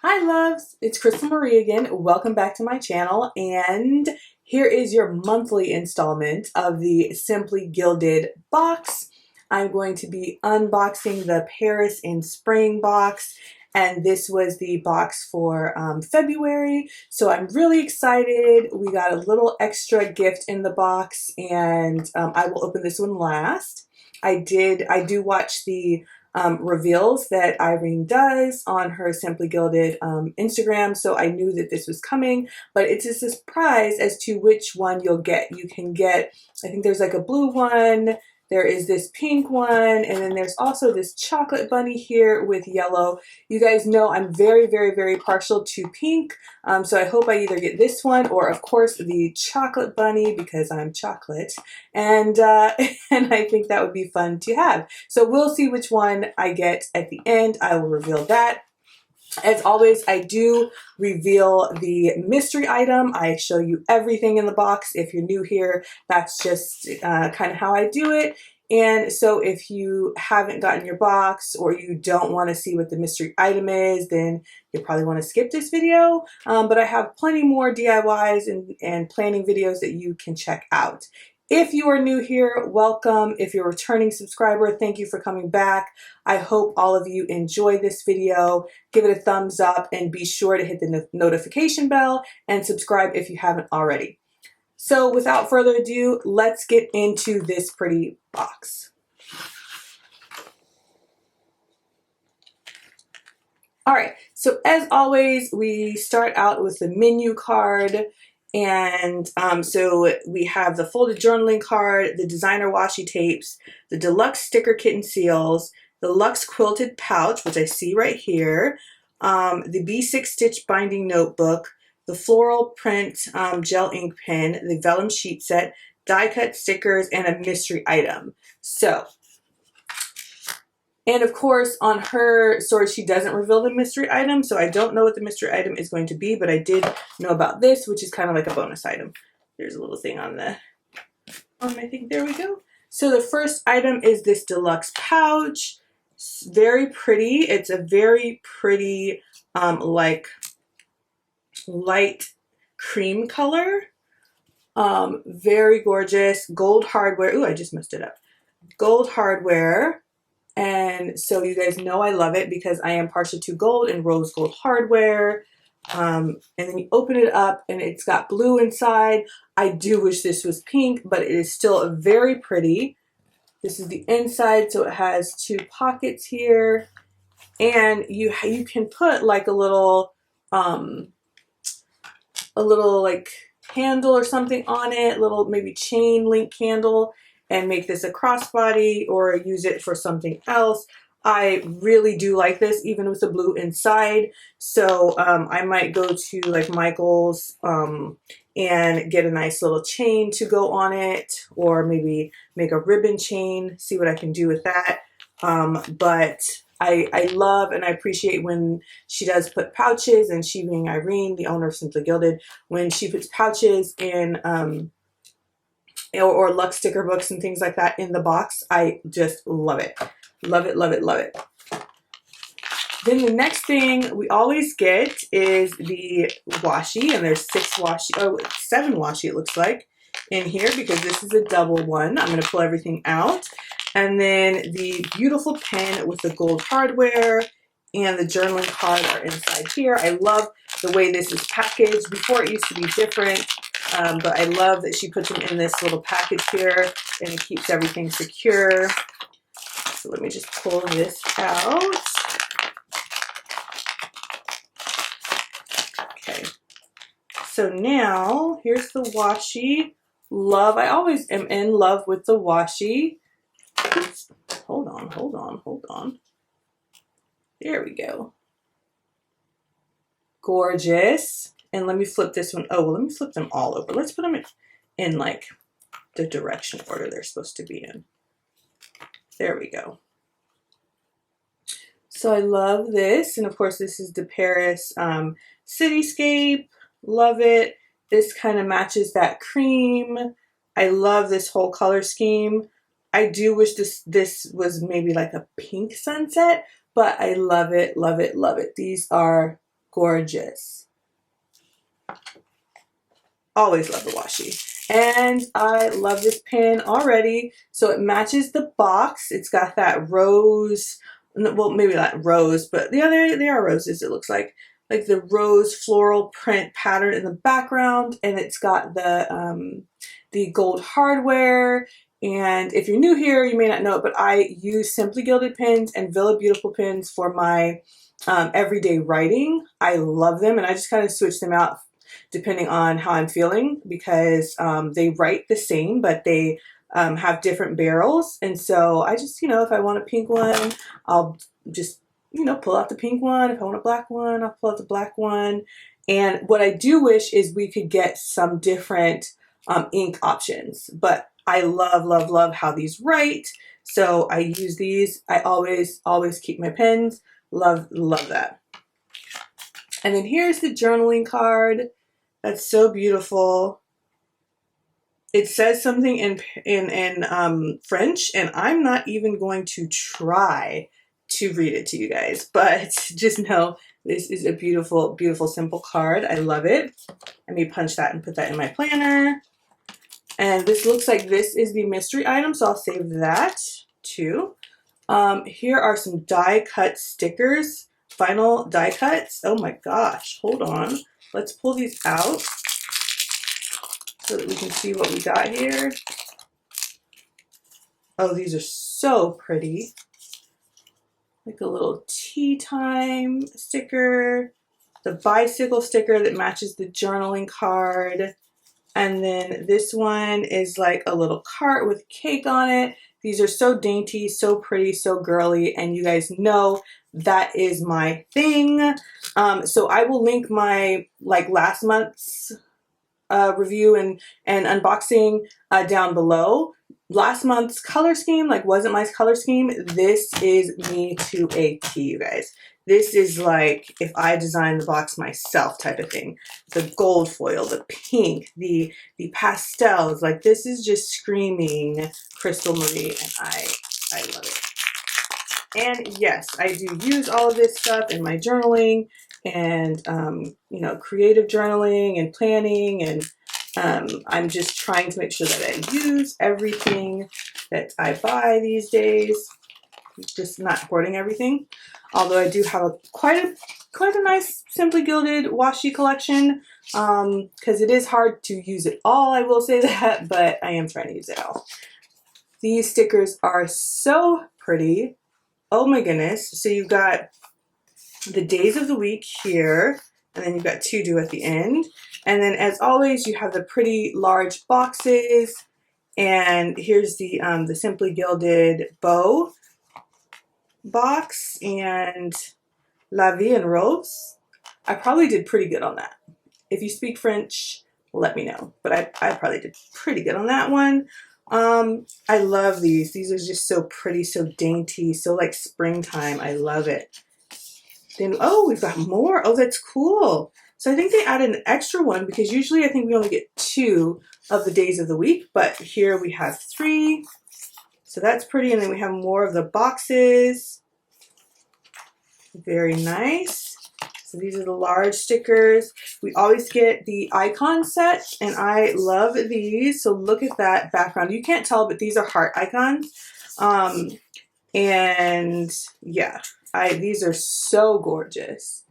Hi loves, it's Crystal Marie again. Welcome back to my channel, and here is your monthly installment of the Simply Gilded box. I'm going to be unboxing the Paris in Spring box, and this was the box for February, so I'm really excited. We got a little extra gift in the box, and I will open this one last. I do watch the reveals that Irene does on her Simply Gilded Instagram, so I knew that this was coming, but it's just a surprise as to which one you'll get. You can get, I think there's like a blue one, there is this pink one, and then there's also this chocolate bunny here with yellow. You guys know I'm very, very, very partial to pink, so I hope I either get this one or, of course, the chocolate bunny because I'm chocolate, and and I think that would be fun to have. So we'll see which one I get at the end. I will reveal that. As always, I do reveal the mystery item. I show you everything in the box. If you're new here, that's just kind of how I do it. And so if you haven't gotten your box or you don't want to see what the mystery item is, then you probably want to skip this video. But I have plenty more DIYs and planning videos that you can check out. If you are new here, welcome. If you're a returning subscriber, thank you for coming back. I hope all of you enjoy this video. Give it a thumbs up and be sure to hit the notification bell and subscribe if you haven't already. So without further ado, let's get into this pretty box. All right, so as always, we start out with the menu card. And so we have the folded journaling card, the designer washi tapes, the deluxe sticker kit and seals, the luxe quilted pouch, which I see right here, the B6 stitch binding notebook, the floral print gel ink pen, the vellum sheet set, die cut stickers, and a mystery item. So, and of course, on her story, she doesn't reveal the mystery item, so I don't know what the mystery item is going to be, but I did know about this, which is kind of like a bonus item. There's a little thing on my thing. There we go. So the first item is this deluxe pouch. It's very pretty. It's a very pretty, like light cream color. Very gorgeous. Gold hardware. Ooh, I just messed it up. Gold hardware. And so you guys know I love it because I am partial to gold and rose gold hardware. And then you open it up and it's got blue inside. I do wish this was pink, but it is still very pretty. This is the inside, so it has two pockets here. And you can put like a little like handle or something on it, little maybe chain link candle, and make this a crossbody or use it for something else. I really do like this, even with the blue inside. So I might go to like Michael's and get a nice little chain to go on it, or maybe make a ribbon chain, see what I can do with that. But I love and I appreciate when she does put pouches, and she being Irene, the owner of Simply Gilded, when she puts pouches in or luxe sticker books and things like that in the box. I just love it. Love it, love it, love it. Then the next thing we always get is the washi, and there's 7 washi it looks like in here because this is a double one. I'm going to pull everything out. And then the beautiful pen with the gold hardware and the journaling card are inside here. I love the way this is packaged. Before it used to be different. But I love that she puts them in this little package here and it keeps everything secure. So let me just pull this out. Okay. So now here's the washi. Love. I always am in love with the washi. Oops. Hold on, hold on, hold on. There we go. Gorgeous. And let me flip this one. Oh, well, let me flip them all over. Let's put them in like the direction order they're supposed to be in. There we go. So I love this. And of course, this is the Paris cityscape. Love it. This kind of matches that cream. I love this whole color scheme. I do wish this was maybe like a pink sunset, but I love it, love it, love it. These are gorgeous. Always love the washi. And I love this pin already. So it matches the box. It's got that rose, well, maybe not rose, but yeah, they are roses, it looks like the rose floral print pattern in the background. And it's got the gold hardware. And if you're new here, you may not know it, but I use Simply Gilded pins and Villa Beautiful pins for my everyday writing. I love them, and I just kind of switch them out depending on how I'm feeling, because they write the same, but they have different barrels. And so I just, you know, if I want a pink one, I'll just, you know, pull out the pink one. If I want a black one, I'll pull out the black one. And what I do wish is we could get some different ink options, but I love, love, love how these write. So I use these. I always keep my pens. Love, love that. And then here's the journaling card. That's so beautiful. It says something in French, and I'm not even going to try to read it to you guys, but just know this is a beautiful, beautiful, simple card. I love it. Let me punch that and put that in my planner. And this looks like this is the mystery item, so I'll save that too. Here are some die cut stickers, final die cuts. Oh my gosh, hold on. Let's pull these out so that we can see what we got here. Oh, these are so pretty. Like a little tea time sticker, the bicycle sticker that matches the journaling card. And then this one is like a little cart with cake on it. These are so dainty, so pretty, so girly, and you guys know that is my thing. So I will link my last month's review and unboxing down below. Last month's color scheme wasn't my color scheme. This is me to a T, you guys. This is like if I designed the box myself type of thing. The gold foil, the pink, the pastels, this is just screaming Crystal Marie, and I love it. And yes, I do use all of this stuff in my journaling and you know, creative journaling and planning, and I'm just trying to make sure that I use everything that I buy these days. Just not hoarding everything. Although I do have quite a nice Simply Gilded washi collection, because it is hard to use it all, I will say that, but I am trying to use it all. These stickers are so pretty. Oh my goodness. So you've got the days of the week here, and then you've got to do at the end. And then as always, you have the pretty large boxes, and here's the Simply Gilded bow box and La Vie en Rose. I probably did pretty good on that. If you speak French, let me know. But I probably did pretty good on that one. I love these. These are just so pretty, so dainty, so like springtime. I love it. Then, oh, we've got more. Oh, that's cool. So I think they added an extra one, because usually I think we only get 2 of the days of the week, but here we have 3. So that's pretty. And then we have more of the boxes. Very nice. So these are the large stickers. We always get the icon set, and I love these. So look at that background. You can't tell, but these are heart icons. And yeah, these are so gorgeous.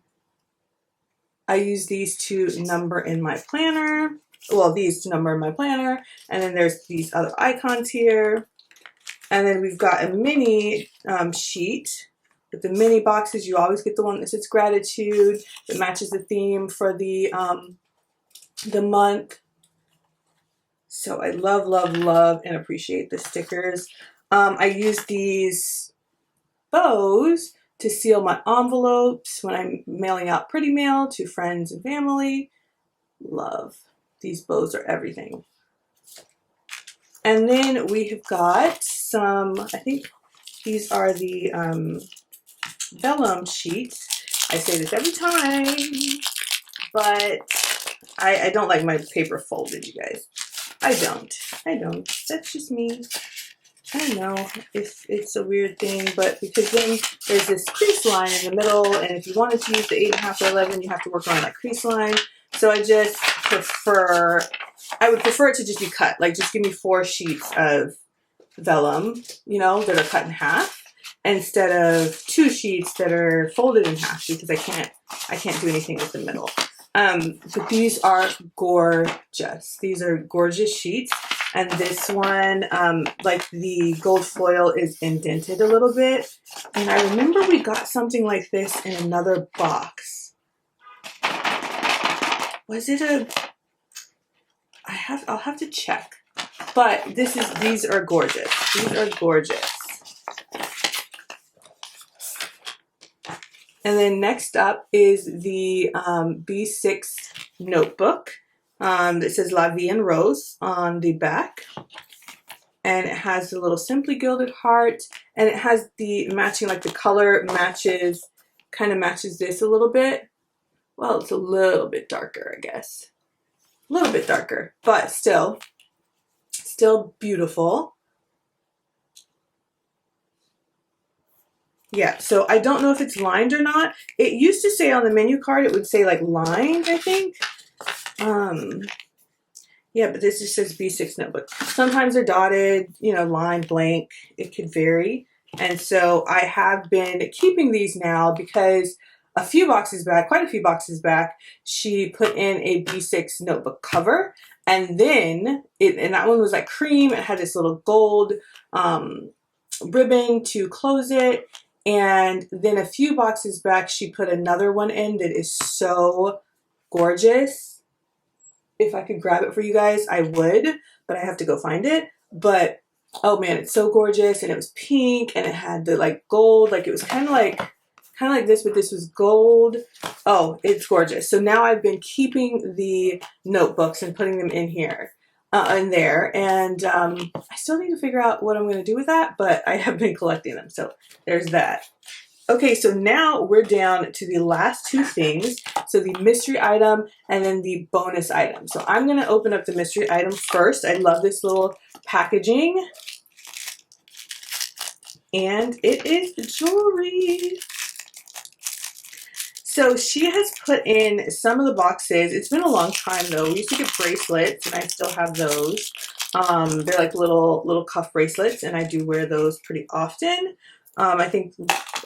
I use these to number in my planner. Well, these to number in my planner. And then there's these other icons here. And then we've got a mini sheet with the mini boxes. You always get the one that says gratitude. That matches the theme for the month. So I love, love, love, and appreciate the stickers. I use these bows to seal my envelopes when I'm mailing out pretty mail to friends and family. Love. These bows are everything. And then we have got some, I think these are the vellum sheets. I say this every time, but I don't like my paper folded, you guys. I don't. That's just me. I don't know if it's a weird thing, but because then there's this crease line in the middle, and if you wanted to use the 8.5 by 11, you have to work on that crease line. So I just prefer, I would prefer it to just be cut. Like, just give me 4 sheets of vellum, you know, that are cut in half, instead of 2 sheets that are folded in half, because I can't do anything with the middle. But these are gorgeous. These are gorgeous sheets. And this one, like the gold foil is indented a little bit. And I remember we got something like this in another box. Was it a, I'll have to check. But these are gorgeous. These are gorgeous. And then next up is the B6 notebook. It says La Vie en Rose on the back. And it has the little Simply Gilded heart. And it has the matching, like the color matches, kind of matches this a little bit. Well, it's a little bit darker, I guess. A little bit darker, but still beautiful. Yeah, so I don't know if it's lined or not. It used to say on the menu card, it would say like lined, I think. Yeah, but this just says B6 notebook. Sometimes they're dotted, you know, lined, blank. It could vary. And so I have been keeping these now because a few boxes back, quite a few boxes back, she put in a B6 notebook cover. And then, and that one was like cream. It had this little gold ribbon to close it. And then a few boxes back, she put another one in that is so gorgeous. If I could grab it for you guys, I would, but I have to go find it. But, oh man, it's so gorgeous. And it was pink and it had the like gold, like it was kind of like this, but this was gold. Oh, it's gorgeous. So now I've been keeping the notebooks and putting them in here. In there, and I still need to figure out what I'm going to do with that, but I have been collecting them, so there's that. Okay, so now we're down to the last 2 things, so the mystery item and then the bonus item. So I'm going to open up the mystery item first. I love this little packaging, and it is jewelry. So she has put in some of the boxes. It's been a long time though. We used to get bracelets, and I still have those. They're like little cuff bracelets, and I do wear those pretty often. I think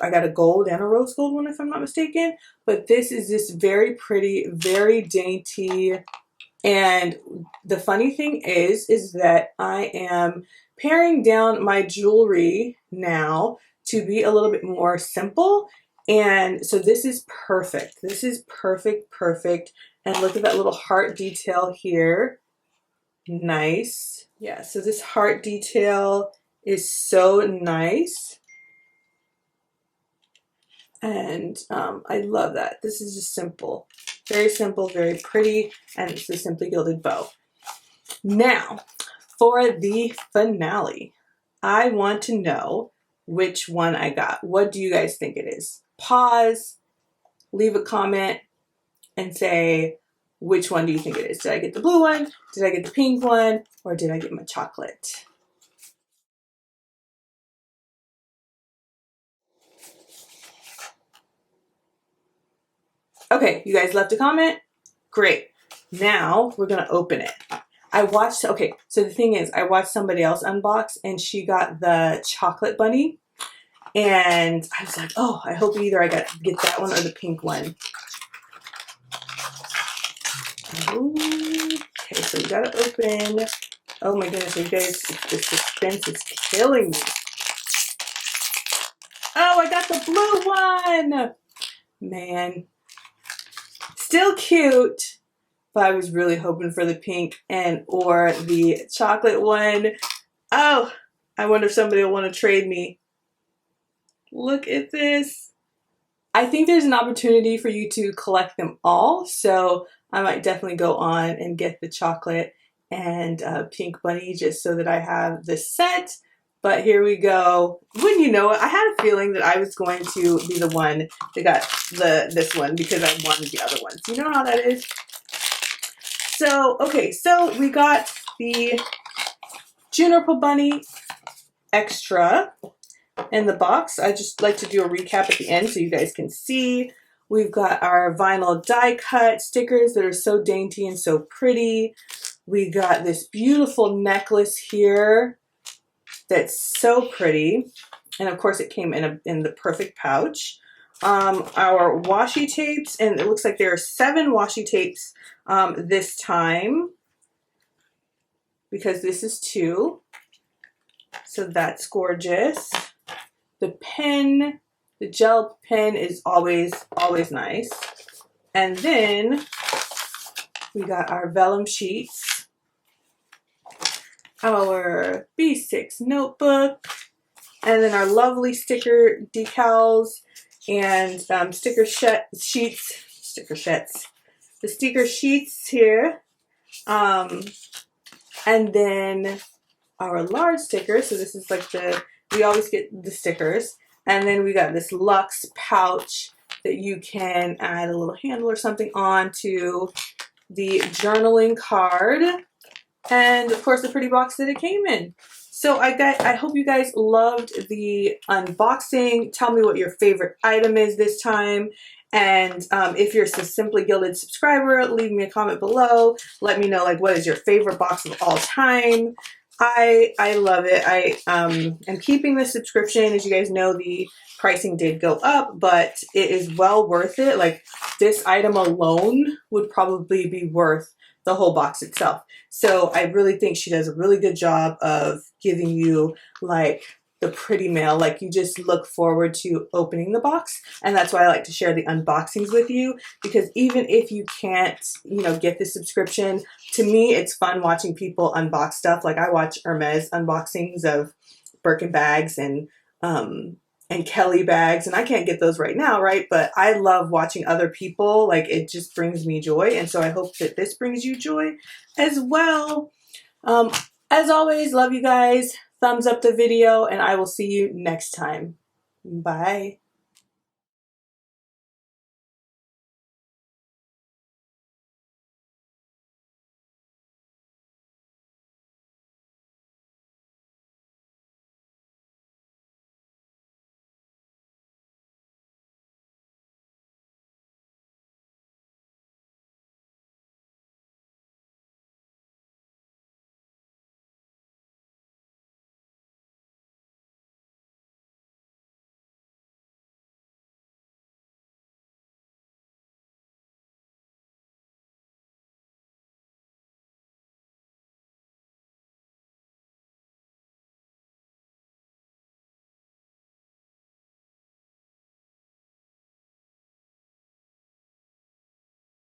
I got a gold and a rose gold one, if I'm not mistaken. But this is this very pretty, very dainty. And the funny thing is that I am paring down my jewelry now to be a little bit more simple. And so this is perfect. This is perfect, perfect. And look at that little heart detail here. Nice. Yeah, so this heart detail is so nice. And I love that. This is just simple, very pretty. And it's the Simply Gilded bow. Now, for the finale, I want to know which one I got. What do you guys think it is? Pause, leave a comment, and say, which one do you think it is? Did I get the blue one? Did I get the pink one? Or did I get my chocolate? Okay, you guys left a comment? Great. Now we're going to open it. Okay, so the thing is, I watched somebody else unbox, and she got the chocolate bunny. And I was like, oh, I hope either I get that one or the pink one. Okay, so we gotta open. Oh my goodness, you guys, the suspense is killing me. Oh, I got the blue one! Man. Still cute, but I was really hoping for the pink or the chocolate one. Oh, I wonder if somebody will want to trade me. Look at this. I think there's an opportunity for you to collect them all, so I might definitely go on and get the chocolate and pink bunny just so that I have the set. But here we go. Wouldn't you know it, I had a feeling that I was going to be the one that got this one because I wanted the other ones. You know how that is? So, okay, so we got the Juniper bunny extra in the box. I just like to do a recap at the end so you guys can see. We've got our vinyl die cut stickers that are so dainty and so pretty. We got this beautiful necklace here that's so pretty. And of course it came in the perfect pouch. Our washi tapes, and it looks like there are 7 washi tapes this time, because this is 2. So that's gorgeous. The pen, the gel pen is always nice. And then we got our vellum sheets, our B6 notebook, and then our lovely sticker decals and sticker sheets, the sticker sheets here, and then our large stickers. So this is like we always get the stickers, and then we got this luxe pouch that you can add a little handle or something on to the journaling card, and of course the pretty box that it came in. So I hope you guys loved the unboxing. Tell me what your favorite item is this time. And if you're a Simply Gilded subscriber, leave me a comment below. Let me know, like, what is your favorite box of all time. I love it. I am keeping the subscription. As you guys know, the pricing did go up, but it is well worth it. Like, this item alone would probably be worth the whole box itself. So I really think she does a really good job of giving you like the pretty mail. Like, you just look forward to opening the box. And that's why I like to share the unboxings with you, because even if you can't, you know, get the subscription, to me, it's fun watching people unbox stuff. Like, I watch Hermes unboxings of Birkin bags and Kelly bags, and I can't get those right now, right? But I love watching other people. Like, it just brings me joy. And so I hope that this brings you joy as well. As always, love you guys. Thumbs up the video, and I will see you next time. Bye.